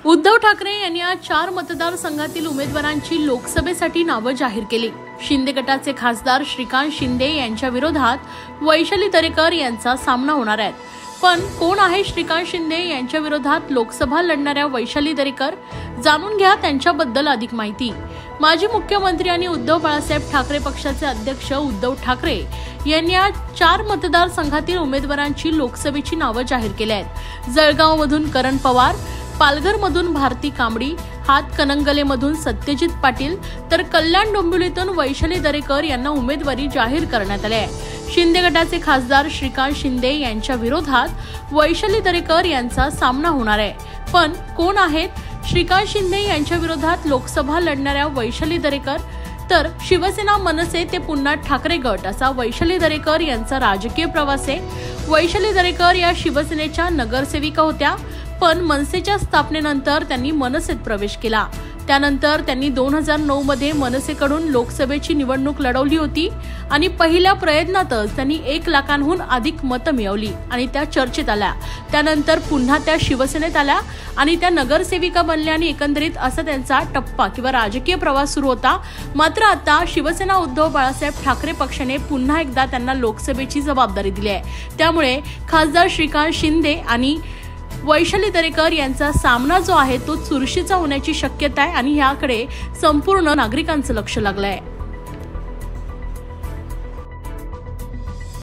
उद्धव ठाकरे यांनी आज 4 मतदारसंघातील उमेदवारांची लोकसभेसाठी नावे जाहीर केली। शिंदे गटाचे खासदार श्रीकांत शिंदे यांच्या विरोधात वैशाली दरेकर यांचा सामना होणार आहे। पण कोण आहे श्रीकांत शिंदे यांच्या विरोधात लोकसभा लढणाऱ्या वैशाली दरेकर? जाणून घ्या त्यांच्याबद्दल अधिक माहिती। माजी मुख्यमंत्री आणि उद्धव बाळासाहेब ठाकरे पक्षाचे अध्यक्ष उद्धव ठाकरे यांनी आज 4 मतदारसंघातील उमेदवारांची लोकसभेची नावे जाहीर केली आहेत। जळगावमधून करण पवार, पालघरमधून भारती कांबडी, हातकणंगलेमधून सत्यजित पाटील तर कल्याण डोंबिवलीतून वैशाली दरेकर यांना उमेदवारी जाहीर करण्यात आली आहे। शिंदे गटाचे खासदार श्रीकांत शिंदे यांच्या विरोधात वैशाली दरेकर यांचा सामना होणार आहे। पण कोण आहेत श्रीकांत शिंदे यांच्या विरोधात लोकसभा लढणाऱ्या वैशाली दरेकर? तर शिवसेना, मनसे ते पुन्हा ठाकरे गट असा वैशाली दरेकर यांचा राजकीय प्रवास आहे। वैशाली दरेकर या शिवसेनेच्या नगरसेविका होत्या, पण मनसेच्या स्थापनेनंतर त्यांनी मनसेत प्रवेश केला। त्यानंतर त्यांनी 2009 मध्ये मनसेकडून लोकसभेची निवडणूक लढवली होती आणि पहिल्या प्रयत्नातच त्यांनी 1 लाखांहून अधिक मतं मिळवली आणि त्या चर्चेत आल्या। त्यानंतर पुन्हा त्या शिवसेनेत आल्या आणि त्या नगरसेविका बनल्या आणि एकंदरीत असा त्यांचा टप्पा किंवा राजकीय प्रवास सुरू होता। मात्र आता शिवसेना उद्धव बाळासाहेब ठाकरे पक्षाने पुन्हा एकदा त्यांना लोकसभेची जबाबदारी दिली आहे। त्यामुळे खासदार श्रीकांत शिंदे आणि वैशाली दरेकर यांचा सामना जो आहे तो चुरशीचा होण्याची शक्यता आहे आणि याकडे संपूर्ण नागरिकांचं लक्ष लागलंय।